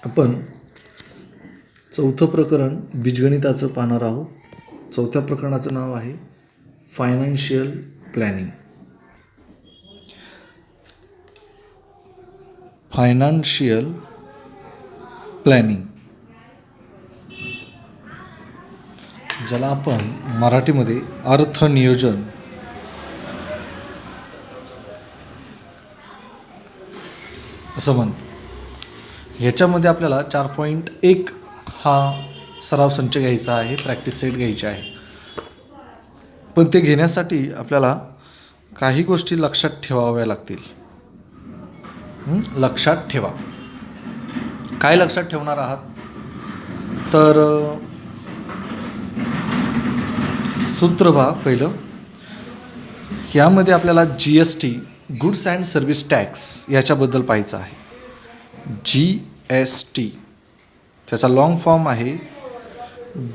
आपण चौथं प्रकरण बीजगणिताचं पाहणार आहोत. चौथ्या प्रकरणाचं नाव आहे फायनान्शियल प्लॅनिंग. फायनान्शियल प्लॅनिंग ज्याला आपण मराठीमध्ये अर्थनियोजन असं म्हणतो. ह्याच्यामध्ये आपल्याला 4.1 हा सराव संच घ्यायचा आहे, प्रॅक्टिस सेट घ्यायची आहे. पण ते घेण्यासाठी आपल्याला काही गोष्टी लक्षात ठेवाव्या लागतील. लक्षात ठेवा. काय लक्षात ठेवणार आहात तर सूत्र पहा. पहिलं यामध्ये आपल्याला GST goods and service tax याच्याबद्दल पाहायचं आहे. GST त्याचा लॉंग फॉर्म आहे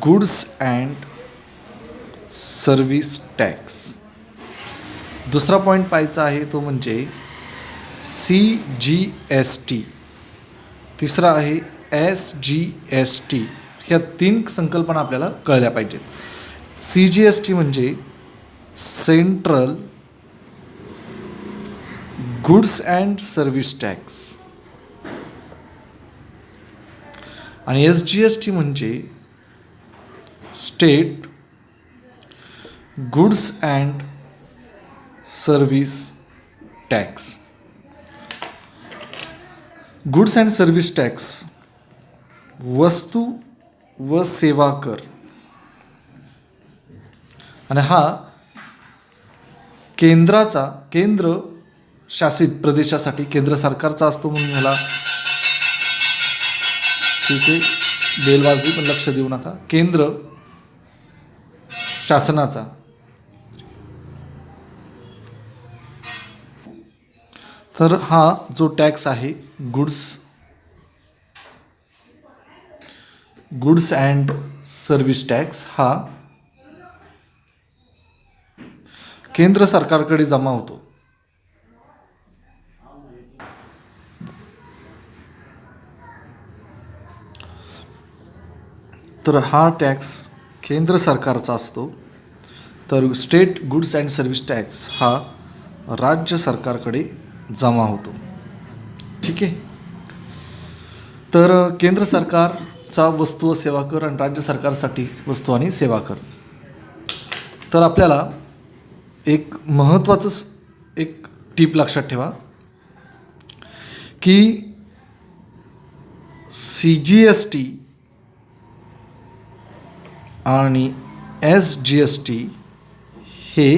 गुड्स अँड सर्व्हिस टॅक्स. दुसरा पॉईंट पाहायचा आहे तो म्हणजे CGST. तिसरा आहे SGST. ह्या 3 संकल्पना आपल्याला कळल्या पाहिजेत. CGST म्हणजे central goods and service tax आणि SGST म्हणजे state goods and service tax. Goods and service tax वस्तू व सेवा कर आणि हा केंद्र शासित प्रदेशासाठी केंद्र सरकारचा असतो म्हणून ह्याला ठीक आहे बेल वाजली पण लक्ष देऊ नका. केंद्र शासनाचा तर हा जो टॅक्स आहे गुड्स अँड सर्व्हिस टॅक्स हा केंद्र सरकारकडे जमा होतो. तर हा टॅक्स केंद्र सरकारचा असतो. तर state goods and service tax हा राज्य सरकारकडे जमा होतो. ठीक आहे. तर केंद्र सरकारचा वस्तू व सेवा कर आणि राज्य सरकारसाठी वस्तू आणि सेवा कर. तर आपल्याला एक महत्त्वाचं एक टीप लक्षात ठेवा की CGST आणि SGST हे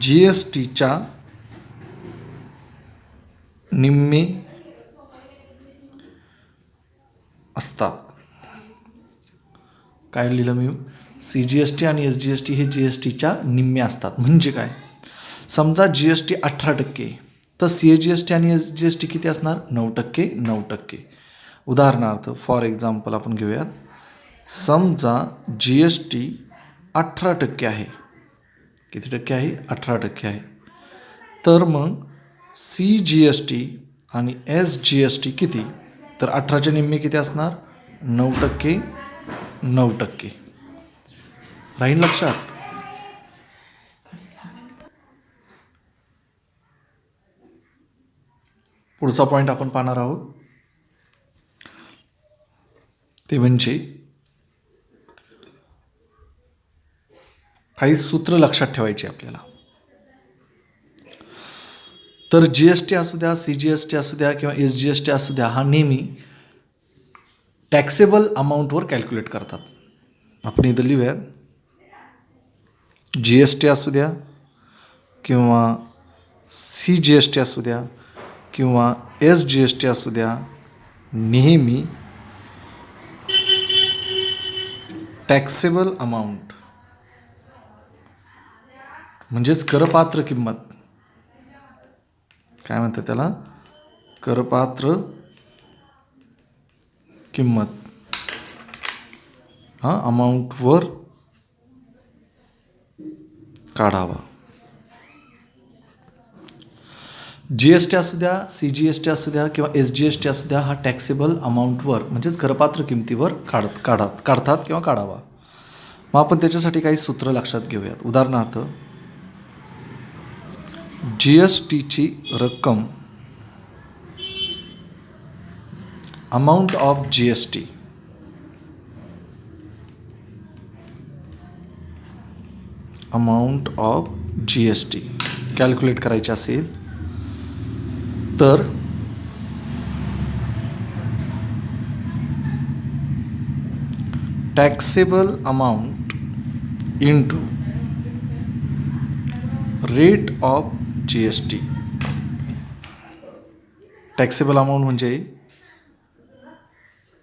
GSTच्या निम्मे असतात. काय लिहिलं मी? CGST आणि SGST हे GSTच्या निम्मे असतात. म्हणजे काय? समजा GST 18% तर CGST आणि SGST किती असणार? 9%. 9%. उदाहरणार्थ फॉर एक्झाम्पल आपण घेऊयात. समजा GST 18% आहे. किती टक्के आहे? 18% आहे. तर मग CGST आणि SGST किती? तर 18च्या निम्मे किती असणार? 9%. 9% राहील लक्षात. पुढचा पॉईंट आपण पाहणार आहोत ते म्हणजे काही सूत्र लक्षात ठेवायची आपल्याला. तर GST असू द्या, CGST असू द्या किंवा SGST असू द्या, हा नेहमी टॅक्सेबल अमाऊंटवर कॅल्क्युलेट करतात. आपण इथं लिहूयात. GST असू द्या किंवा CGST असू द्या किंवा SGST असू द्या, नेहमी टॅक्सेबल अमाऊंट म्हणजेच करपात्र किंमत. काय म्हणतात त्याला? करपात्र किंमत हा अमाऊंटवर काढावा. GST असू द्या, CGST असू द्या किंवा SGST असू द्या, हा टॅक्सेबल अमाऊंटवर म्हणजेच करपात्र किमतीवर काढतात किंवा काढावा. मग आपण त्याच्यासाठी काही सूत्र लक्षात घेऊयात. उदाहरणार्थ GSTची रक्कम, amount of GST, amount of GST calculate करायची असेल तर taxable amount into rate of GST. Taxable amount म्हणजे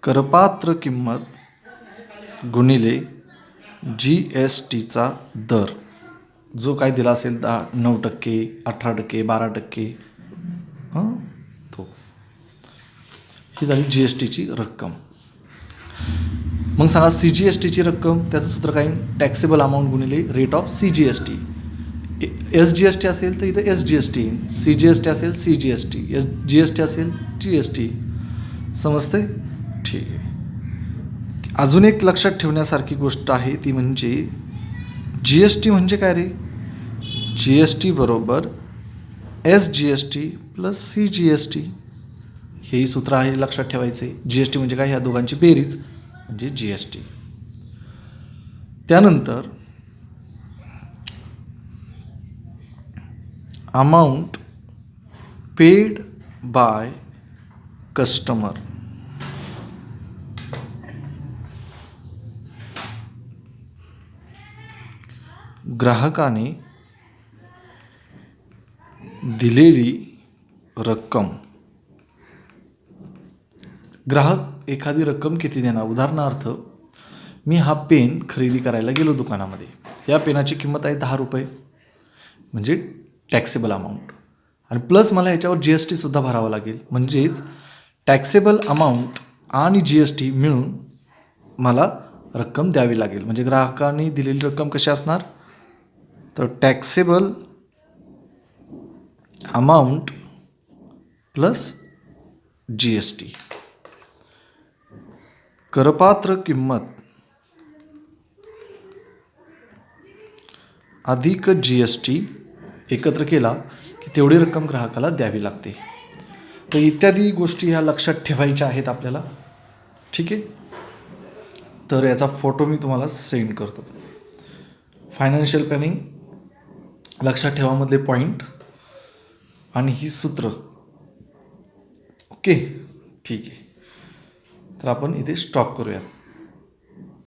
करपात्र किंमत गुणिले GSTचा दर, जो काय दिला असेल 9%, 18%, 12%, तो. ही झाली GSTची रक्कम. मग सांगा CGSTची रक्कम, त्याचं सूत्र काय? टॅक्सेबल अमाऊंट गुणिले रेट ऑफ CGST. SGST असेल तर इथं SGST, CGST असेल CGST, GST असेल GST. समजते? ठीक आहे. अजून एक लक्षात ठेवण्यासारखी गोष्ट आहे ती म्हणजे GST म्हणजे काय रे? GST बरोबर SGST प्लस CGST, हेही सूत्र आहे, लक्षात ठेवायचे. GST म्हणजे काय? ह्या दोघांची बेरीज म्हणजे GST. त्यानंतर अमाऊंट पेड बाय कस्टमर, ग्राहकाने दिलेली रक्कम. ग्राहक एखादी रक्कम किती देणार? उदाहरणार्थ मी हा पेन खरेदी करायला गेलो दुकानामध्ये. या पेनाची किंमत आहे 10 रुपये, म्हणजे टॅक्सेबल अमाऊंट, आणि प्लस मला याच्यावर GST सुद्धा भरावा लागेल. म्हणजेच टॅक्सेबल अमाऊंट आणि GST मिळून मला रक्कम द्यावी लागेल. म्हणजे ग्राहकाने दिलेली रक्कम कशी असणार? तर टॅक्सेबल अमाऊंट प्लस GST, करपात्र किंमत अधिक GST एकत्र केला की तेवढी रक्कम ग्राहकाला द्यावी लागते. तर इत्यादी गोष्टी ह्या लक्षात ठेवायच्या आहेत आपल्याला. ठीक आहे. तर याचा फोटो मी तुम्हाला सेंड करतो. फायनान्शियल प्लॅनिंग लक्षात ठेवामधले पॉईंट आणि ही सूत्र. ओके, ठीक आहे. तर आपण इथे स्टॉप करूया.